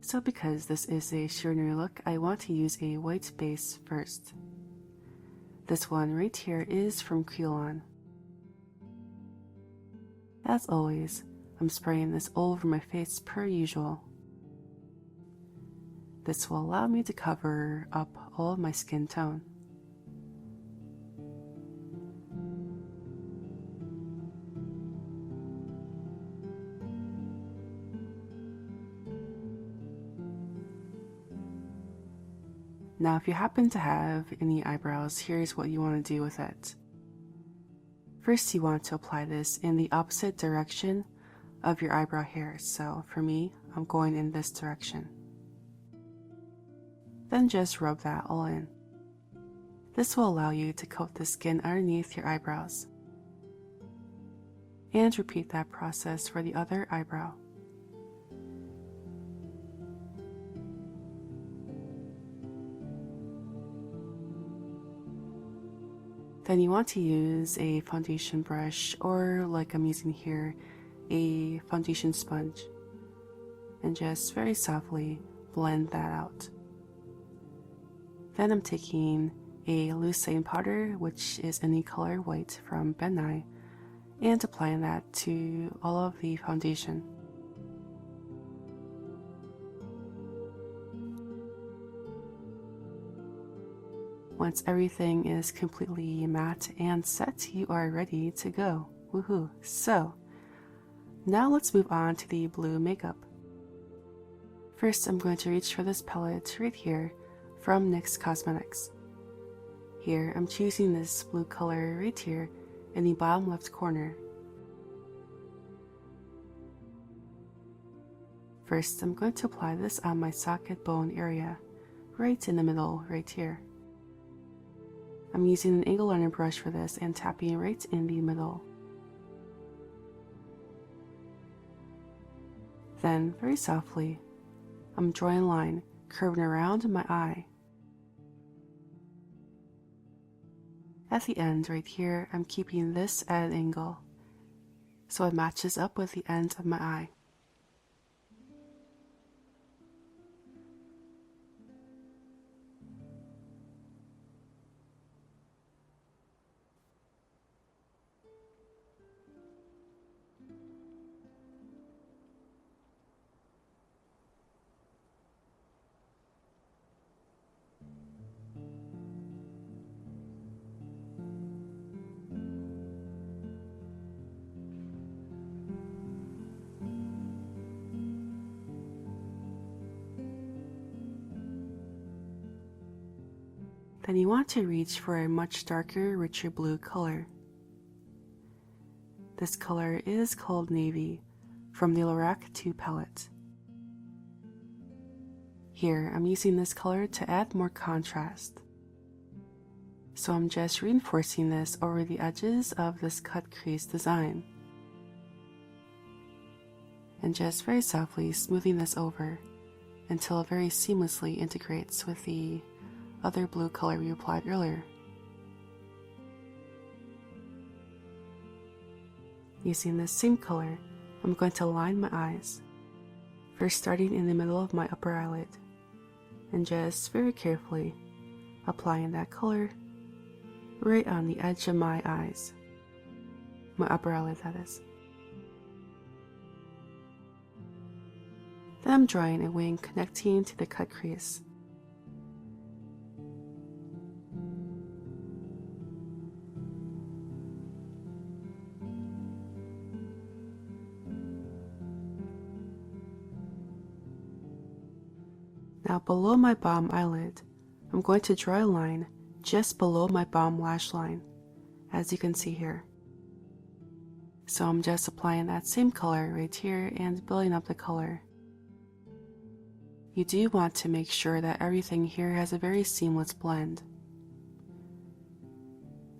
So because this is a shimmery look, I want to use a white base first. This one right here is from kryolan. As always, I'm spraying this all over my face per usual. This will allow me to cover up all of my skin tone. Now if you happen to have any eyebrows, here's what you want to do with it. First you want to apply this in the opposite direction of your eyebrow hair, so for me, I'm going in this direction. Then just rub that all in. This will allow you to coat the skin underneath your eyebrows. And repeat that process for the other eyebrow. Then you want to use a foundation brush, or like I'm using here, a foundation sponge, and just very softly blend that out. Then I'm taking a loose setting powder, which is any color white from Ben Nye, and applying that to all of the foundation. Once everything is completely matte and set, you are ready to go. Woohoo! So, now let's move on to the blue makeup. First, I'm going to reach for this palette right here from NYX Cosmetics. Here, I'm choosing this blue color right here in the bottom left corner. First, I'm going to apply this on my socket bone area, right in the middle right here. I'm using an angle liner brush for this and tapping right in the middle. Then, very softly, I'm drawing a line curving around my eye. At the end right here, I'm keeping this at an angle, so it matches up with the end of my eye. Then you want to reach for a much darker, richer blue color. This color is called Navy from the LORAC 2 palette. Here, I'm using this color to add more contrast. So I'm just reinforcing this over the edges of this cut crease design. And just very softly smoothing this over until it very seamlessly integrates with the other blue color we applied earlier. Using this same color, I'm going to line my eyes, first starting in the middle of my upper eyelid, and just very carefully applying that color right on the edge of my eyes, my upper eyelid that is. Then I'm drawing a wing connecting to the cut crease. Now below my bottom eyelid, I'm going to draw a line just below my bottom lash line, as you can see here. So I'm just applying that same color right here and building up the color. You do want to make sure that everything here has a very seamless blend.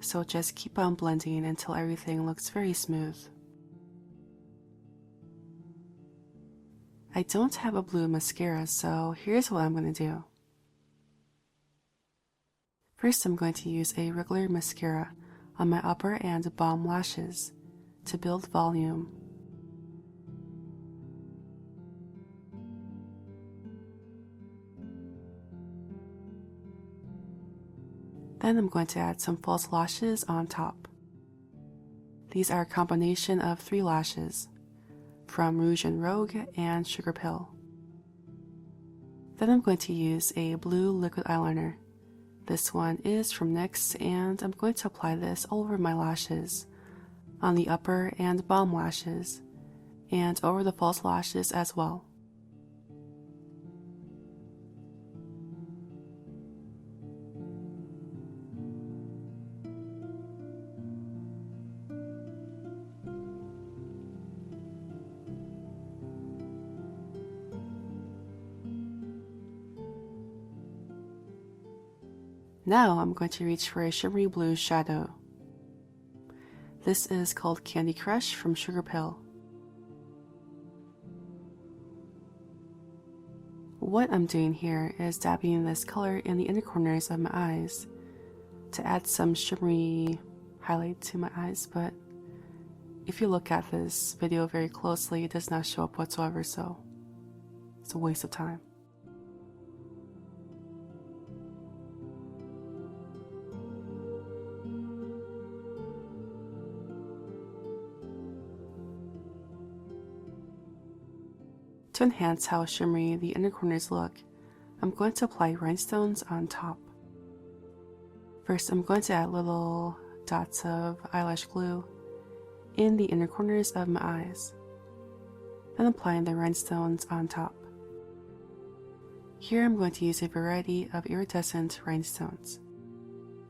So just keep on blending until everything looks very smooth. I don't have a blue mascara, so here's what I'm going to do. First, I'm going to use a regular mascara on my upper and bottom lashes to build volume. Then I'm going to add some false lashes on top. These are a combination of 3 lashes from Rouge and Rogue and Sugarpill. Then I'm going to use a blue liquid eyeliner. This one is from NYX, and I'm going to apply this all over my lashes, on the upper and bottom lashes, and over the false lashes as well. Now I'm going to reach for a shimmery blue shadow. This is called Candy Crush from Sugarpill. What I'm doing here is dabbing this color in the inner corners of my eyes to add some shimmery highlight to my eyes, but if you look at this video very closely, it does not show up whatsoever, so it's a waste of time. To enhance how shimmery the inner corners look, I'm going to apply rhinestones on top. First, I'm going to add little dots of eyelash glue in the inner corners of my eyes, then applying the rhinestones on top. Here I'm going to use a variety of iridescent rhinestones,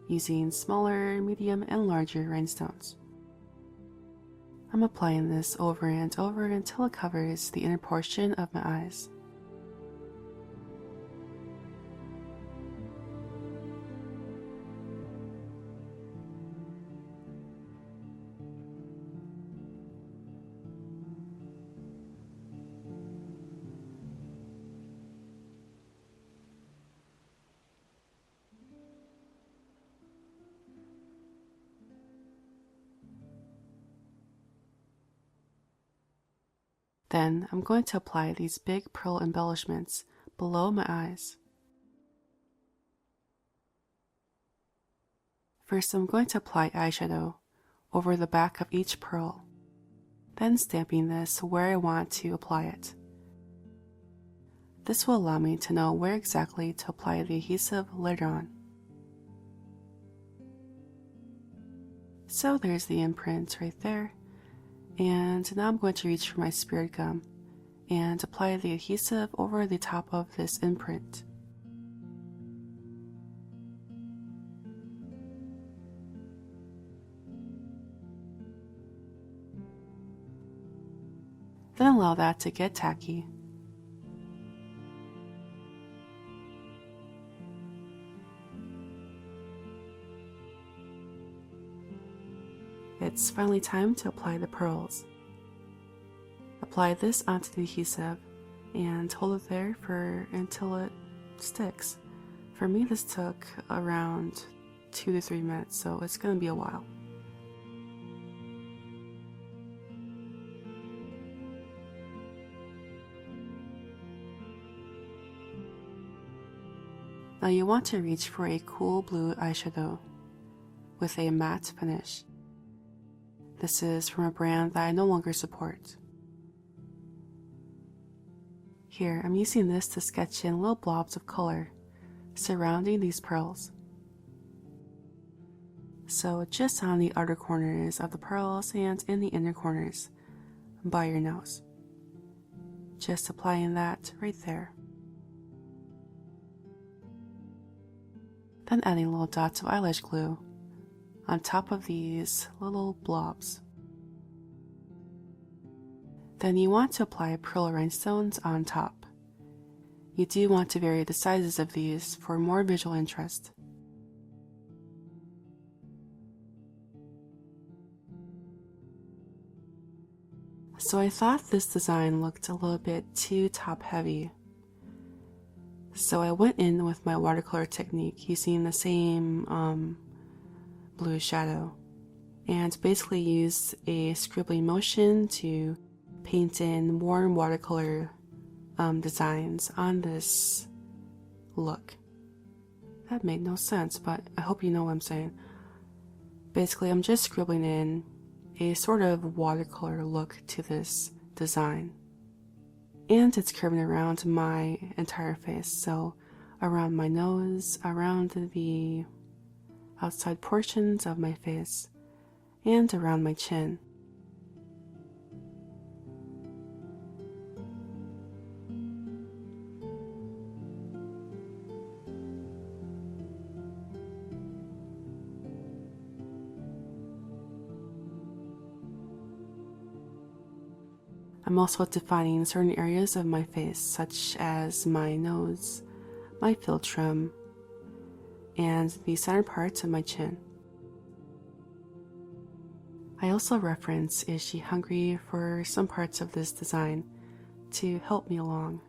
using smaller, medium, and larger rhinestones. I'm applying this over and over until it covers the inner portion of my eyes. Then I'm going to apply these big pearl embellishments below my eyes. First, I'm going to apply eyeshadow over the back of each pearl, then stamping this where I want to apply it. This will allow me to know where exactly to apply the adhesive later on. So there's the imprint right there. And now I'm going to reach for my spirit gum and apply the adhesive over the top of this imprint. Then allow that to get tacky. It's finally time to apply the pearls. Apply this onto the adhesive and hold it there until it sticks. For me, this took around 2 to 3 minutes, so it's going to be a while. Now you want to reach for a cool blue eyeshadow with a matte finish. This is from a brand that I no longer support. Here, I'm using this to sketch in little blobs of color surrounding these pearls. So just on the outer corners of the pearls and in the inner corners by your nose. Just applying that right there. Then adding little dots of eyelash glue on top of these little blobs. Then you want to apply pearl rhinestones on top. You do want to vary the sizes of these for more visual interest. So I thought this design looked a little bit too top heavy. So I went in with my watercolor technique using the same blue shadow and basically used a scribbling motion to paint in warm watercolor designs on this look. that made no sense, but I hope you know what I'm saying. Basically, I'm just scribbling in a sort of watercolor look to this design. And it's curving around my entire face, so around my nose, around the outside portions of my face, and around my chin. I'm also defining certain areas of my face, such as my nose, my philtrum, and the center parts of my chin. I also reference Is She Hungry for some parts of this design to help me along.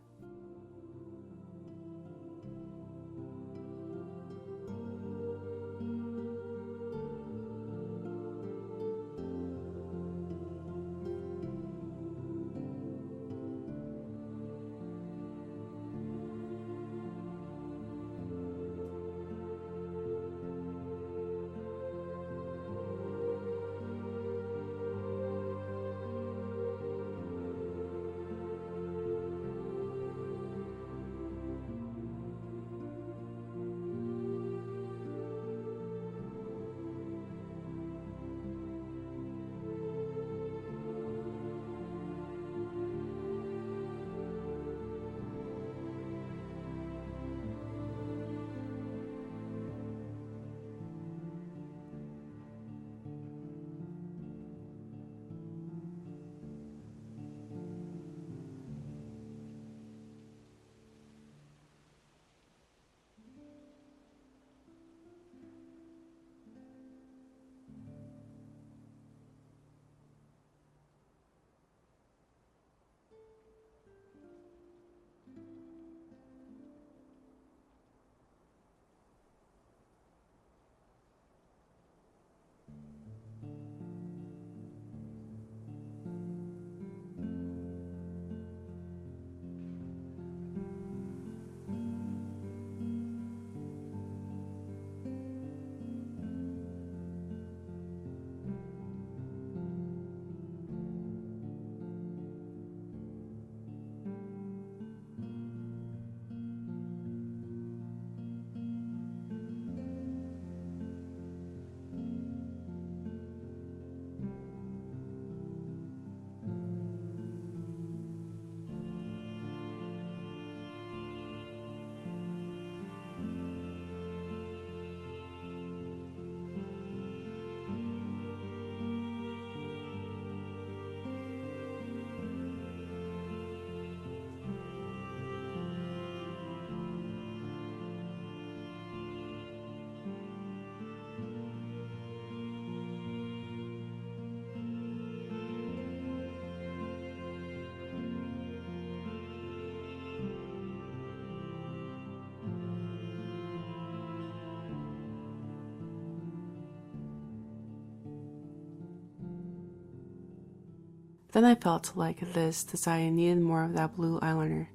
Then I felt like this design needed more of that blue eyeliner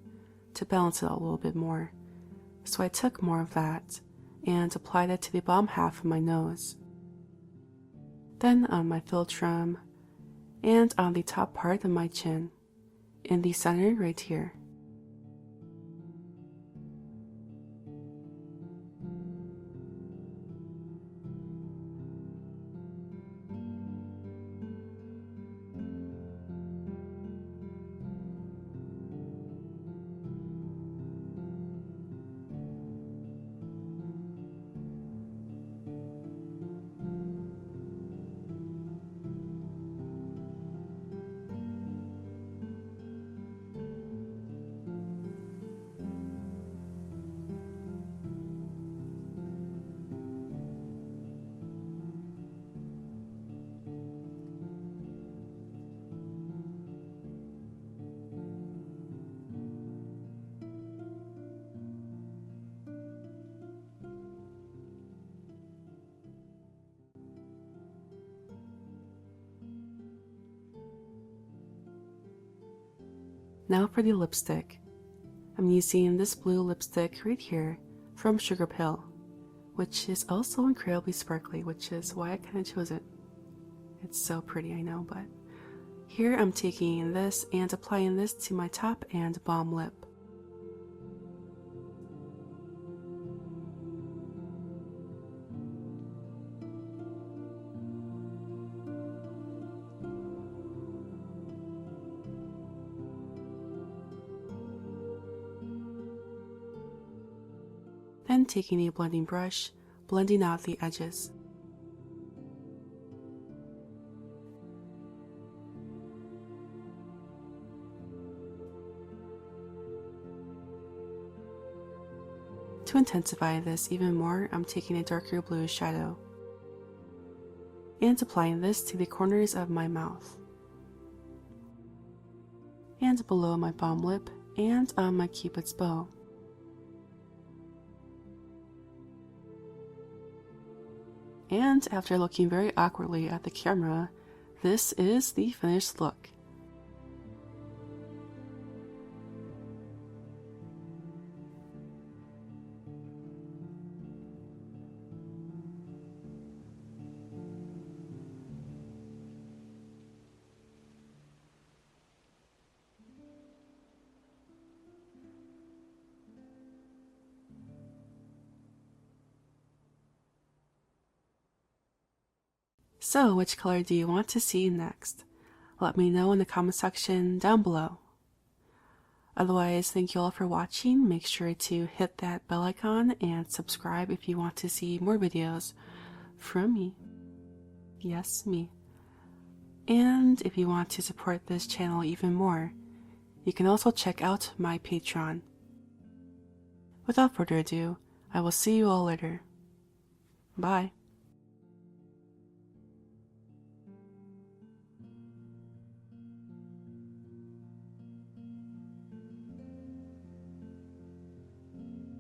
to balance it out a little bit more. So I took more of that and applied it to the bottom half of my nose. Then on my philtrum and on the top part of my chin, in the center right here. Now for the lipstick. I'm using this blue lipstick right here from Sugarpill. which is also incredibly sparkly, which is why I kind of chose it. It's so pretty, I know, but here I'm taking this and applying this to my top and bottom lip. Then taking a blending brush, blending out the edges. To intensify this even more, I'm taking a darker blue shadow and applying this to the corners of my mouth and below my bottom lip and on my cupid's bow. And after looking very awkwardly at the camera, this is the finished look. So, which color do you want to see next? Let me know in the comment section down below. Otherwise, thank you all for watching. Make sure to hit that bell icon and subscribe if you want to see more videos from me. Yes, me. And if you want to support this channel even more, you can also check out my Patreon. Without further ado, I will see you all later. Bye.